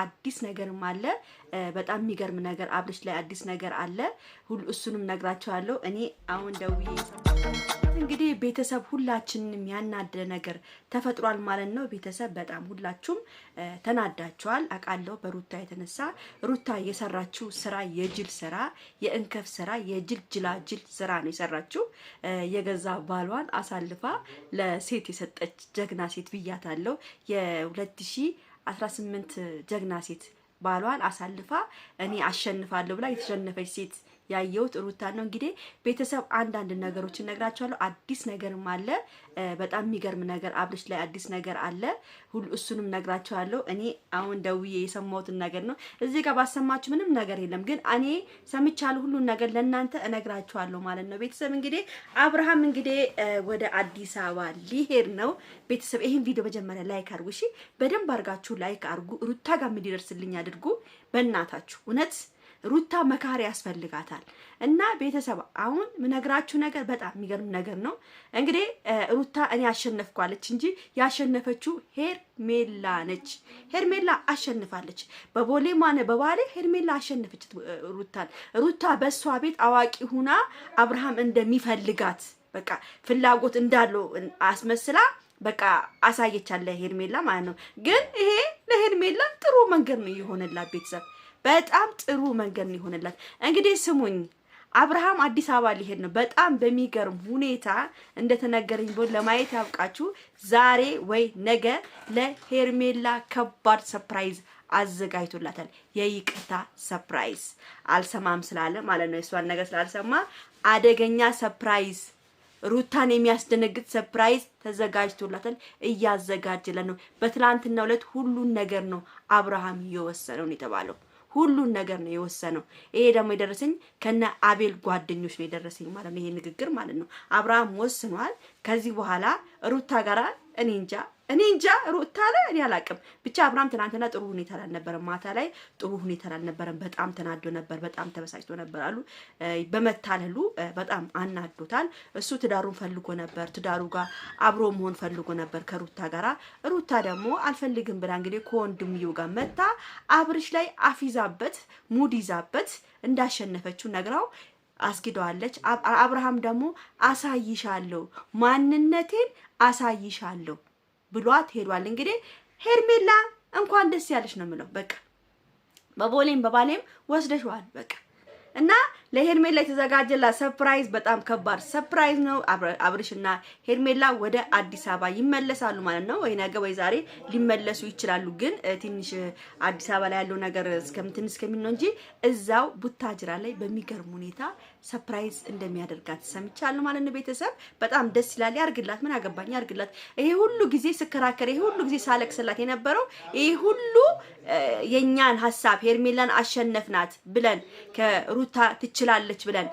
አዲስ ነገርም አለ በጣም የሚገርም ነገር አብርሽ ላይ አዲስ ነገር አለ ሁሉ እሱንም ነግራችኋለሁ እኔ አሁን ደውዬ እንግዲህ ቤተሰብ ሁላችንንም ያናደደ ነገር ተፈጥሯል ማለት ነው ቤተሰብ በጣም ሁላችሁም ተናዳችኋል አቃለው በሩታ የተነሳ ሩታ የሰራችው ስራ የጅል ስራ የእንከፍ ስራ የጅል ጅላጅል ስራ ነው የሰራችው የገዛ ባሏን አሳልፋ ለሴት የሰጠች ጀግና ሴት ብያታለሁ የ2018 ጀግና ሴት ባሏን አሳልፋ እኔ አሸንፋለሁ ብላ የተሸነፈች ሴት ያየሁት ሩታ ነው እንግዲህ ቤተሰብ አንድ ነገሮችን ነግራችኋለሁ አዲስ ነገርም አለ በጣም የሚገርም ነገር አብርሽ ላይ አዲስ ነገር አለ ሁሉ እሱንም ነግራችኋለሁ እኔ አሁን ደውዬ የሰማሁት ነገር ነው እዚህ ጋር ባሰማችሁ ምንም ነገር የለም ግን እኔ ሰምቻለሁ ሁሉ ነገር ለእናንተ እነግራችኋለሁ ማለት ነው ቤተሰብ እንግዲህ አብርሃም እንግዲህ ወደ አዲስ አበባ ሊሄድ ነው ቤተሰብ ይሄን ቪዲዮ መጀመሪያ ላይክ አድርጉ እሺ በደንብ አድርጋችሁ ላይክ አድርጉ ሩታ ጋር እንዲደርስልኝ አድርጉ በእናታችሁ እውነት ሩታ መካሪ ያስፈልጋታል እና ቤተሰብ አሁን ምነግራችሁ ነገር በጣም የሚገርም ነገር ነው እንግዲህ ሩታ እኔ አሸነፍኳለች እንጂ ያሸነፈችው ሄርሜላ ነች ሄርሜላ አሸንፋለች በቦሌ ማነ በባሌ ሄርሜላ አሸነፈች ሩታ በሷ ቤት አዋቂ ሁና አብርሃም እንደሚፈልጋት በቃ ፍላጎት እንዳለው አስመስላ በቃ አሳየቻለ ሄርሜላ ማለት ነው ግን ይሄ ለሄርሜላ ጥሩ መንገድ ነው ይሆነላት ቤተሰብ በጣም ጥሩ መንገድ ነው ይሆነላት እንግዲህ ስሙኝ አብርሃም አዲስ አበባ ሊሄድ ነው በጣም በሚገርም ሁኔታ እንደተነገረኝ ቦል ለማየት ያብቃችሁ ዛሬ ወይ ነገ ለሄርሜላ ከባድ ሰርፕራይዝ አዘጋጅቶላታል የይቅርታ ሰርፕራይዝ አልሰማም ስላለ ማለት ነው እሷን ነገር ስላልሰማ አደገኛ ሰርፕራይዝ ሩታን የሚያስደነግጥ ሰርፕራይዝ ተዘጋጅቶላታል እያዘጋጀለ ነው በትላንትናው ዕለት ሁሉን ነገር ነው አብርሃም የወሰነው የተባለው ሁሉን ነገር ነው የወሰነው ይሄ ደግሞ የደረሰኝ ከነ አቤል ጓደኞች ነው የደረሰኝ ማለት ነው ይሄ ንግግር ማለት ነው አብርሃም ወስኗል ከዚህ በኋላ ሩታ ጋራ እኔ እንጃ ሩታ ላይ እኔ አላቅም ብቻ አብርሃም ትናንትና ጥሩ ሁኔታ አልነበረም ማታ ላይ ጥሩ ሁኔታ አልነበረም በጣም ተናዶ ነበር በጣም ተበሳጭቶ ነበር አሉ በመታለሉ በጣም አናዶታል እሱ ትዳሩን ፈልጎ ነበር ትዳሩ ጋር አብሮ መሆን ፈልጎ ነበር ከሩታ ጋራ ሩታ ደግሞ አልፈልግም ብላ እንግዲህ ከወንድምየው ጋር መጣ አብርሽ ላይ አፊዛበት ሙዲዛበት እንዳሸነፈችው ነግራው አስኪደዋለች አብርሃም ደግሞ አሳይሻለሁ ማንነቴን አሳይሻለሁ ብሏት ሄዷል እንግዲህ ሄርሜላ እንኳን ደስ ያለሽ ነው የምለው በቃ በቦሌም በባሌም ወስደሽዋል በቃ እና ለሄርሜላ የተዘጋጀላ ሰርፕራይዝ በጣም ከባድ ሰርፕራይዝ ነው አብርሽና ሄርሜላ ወደ አዲስ አበባ ይመለሳሉ ማለት ነው ወይ ነገ ወይ ዛሬ ሊመለሱ ይችላሉ ግን ትንሽ አዲስ አበባ ላይ ያለው ነገር እስከሚል ነው እንጂ እዛው ቡታጅራ ላይ በሚገርም ሁኔታ ሰርፕራይዝ እንደሚያደርጋት ሰምቻለሁ ማለት ነው ቤተሰብ በጣም ደስ ይላል ያርግላት ምን አገባኝ ያርግላት ይሄ ሁሉ ጊዜ ስከራከር ይሄ ሁሉ ጊዜ ሳለቅስላት የነበረው ይሄ ሁሉ የኛን ሐሳብ ሄርሜላን አሸነፍናት ብለን ከሩታ ትችላለች ብለን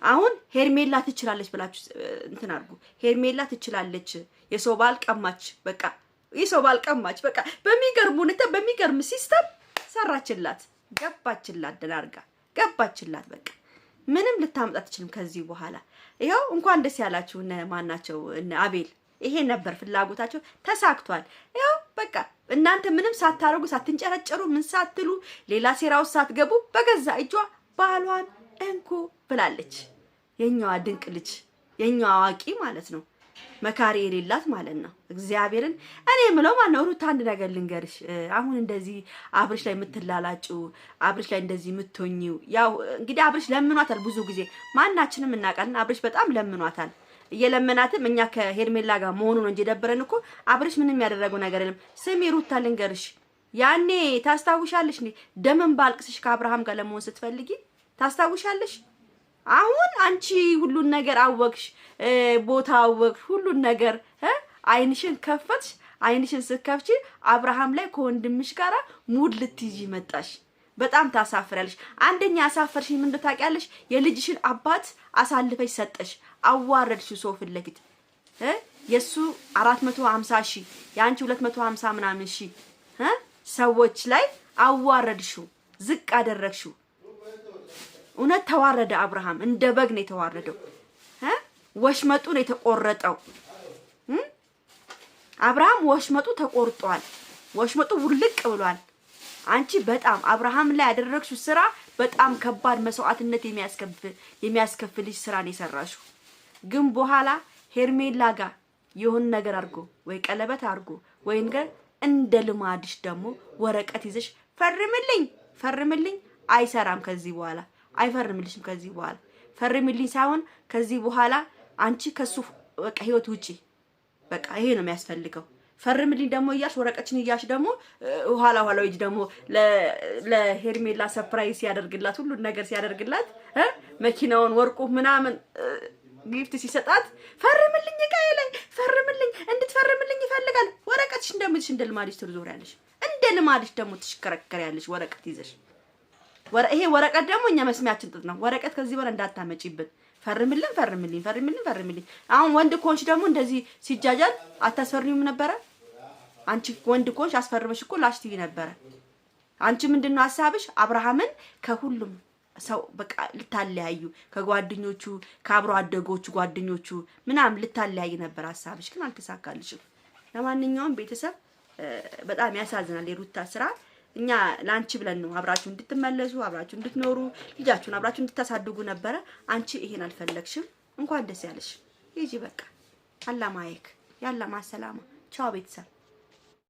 አሁን ሄርሜላ ትችላለች ብላችሁ እንትን አድርጉ ሄርሜላ ትችላለች የሰው ባል ቀማች በቃ የሰው ባል ቀማች በቃ በሚገርም ሁኔታ በሚገርም ሲስተም ሰራችላት ገባችላት ደናርጋ ገባችላት በቃ ምንም ልታመጣ ትችልም ከዚህ በኋላ ይሄው እንኳን ደስ ያላችሁ እነ ማናቸው እነ አቤል ይሄ ነበር ፍላጎታቸው ተሳክቷል ይሄው በቃ እናንተ ምንም ሳታረጉ ሳትንጨረጨሩ ምን ሳትሉ ሌላ ሴራው ሳትገቡ በገዛ እጇ ባሏን እንኩ ብላለች የኛዋ ድንቅ ልጅ የኛዋ አዋቂ ማለት ነው መካሪ የሌላት ማለት ነው እግዚአብሔርን እኔ ምለው ማነው ሩታ አንድ ነገር ልንገርሽ አሁን እንደዚህ አብርሽ ላይ የምትላላጩ አብርሽ ላይ እንደዚህ የምትሆኚው ያው እንግዲህ አብርሽ ለምኗታል ብዙ ጊዜ ማናችንም እናውቃለን አብርሽ በጣም ለምኗታል እየለመናትም እኛ ከሄርሜላ ጋር መሆኑ ነው እንጂ ደበረን እኮ አብርሽ ምንም ያደረገው ነገር የለም ስሚ ሩታ ልንገርሽ ያኔ ታስታውሻለሽ እንዴ ደምን ባልቅስሽ ከአብርሃም ጋር ለመሆን ስትፈልጊ ታስታውሻለሽ አሁን አንቺ ሁሉን ነገር አወቅሽ ቦታ አወቅሽ ሁሉን ነገር አይንሽን ከፈትሽ አይንሽን ስከፍቺ አብርሃም ላይ ከወንድምሽ ጋራ ሙድ ልትይጂ መጣሽ በጣም ታሳፍራለሽ አንደኛ አሳፈርሽኝ ምን እንደታውቂያለሽ የልጅሽን አባት አሳልፈሽ ሰጠሽ አዋረድሽ ሶፍ ለፊት የሱ 450 ሺህ ያንቺ 250 ምናምን ሺህ ሰዎች ላይ አዋረድሽው ዝቅ አደረግሽው እውነት ተዋረደ አብርሃም እንደ በግ ነው የተዋረደው ወሽመጡ ነው የተቆረጠው አብርሃም ወሽመጡ ተቆርጧል ወሽመጡ ውልቅ ብሏል አንቺ በጣም አብርሃም ላይ ያደረግሽው ስራ በጣም ከባድ መስዋዕትነት የሚያስከፍልሽ ስራ ነው የሰራሽው። ግን በኋላ ሄርሜላ ጋር የሆነ ነገር አድርጎ ወይ ቀለበት አድርጎ ወይ ነገር እንደ ልማድሽ ደግሞ ወረቀት ይዘሽ ፈርምልኝ አይሰራም። ከዚህ በኋላ አይፈርምልሽም። ከዚህ በኋላ ፈርምልኝ ሳይሆን ከዚህ በኋላ አንቺ ከሱ በቃ ህይወት ውጪ። በቃ ይሄ ነው የሚያስፈልገው። ፈርምልኝ ደግሞ እያልሽ ወረቀችን እያልሽ ደግሞ ኋላ ይጅ ደግሞ ለሄርሜላ ሰርፕራይዝ ሲያደርግላት ሁሉ ነገር ሲያደርግላት መኪናውን ወርቁ ምናምን ጊፍት ሲሰጣት ፈርምልኝ ጋይ ላይ ፈርምልኝ እንድትፈርምልኝ ይፈልጋል። ወረቀትሽ እንደምልሽ እንደ ልማድሽ ትዞሪያለሽ፣ እንደ ልማድሽ ደግሞ ትሽከረከሪያለሽ ወረቀት ይዘሽ። ይሄ ወረቀት ደግሞ እኛ መስሚያችን ጥጥ ነው። ወረቀት ከዚህ በኋላ እንዳታመጪብን። ፈርምልኝ። አሁን ወንድ ኮንሽ ደግሞ እንደዚህ ሲጃጃል አታስፈርሚም ነበረ? አንቺ ወንድ ኮንሽ አስፈርመሽ እኮ ላሽትይ ነበረ። አንቺ ምንድነው ሐሳብሽ? አብርሃምን ከሁሉም ሰው በቃ ልታለያዩ፣ ከጓደኞቹ ከአብሮ አደጎቹ ጓደኞቹ ምናምን ልታለያይ ነበር ሐሳብሽ፣ ግን አልተሳካልሽም። ለማንኛውም ቤተሰብ በጣም ያሳዝናል የሩታ ስራ። እኛ ላንቺ ብለን ነው አብራችሁ እንድትመለሱ አብራችሁ እንድትኖሩ ልጃችሁን አብራችሁ እንድታሳድጉ ነበረ። አንቺ ይሄን አልፈለግሽም። እንኳን ደስ ያለሽ። ይጂ በቃ አላህ ማየክ ያላ ማሰላማ። ቻው ቤተሰብ።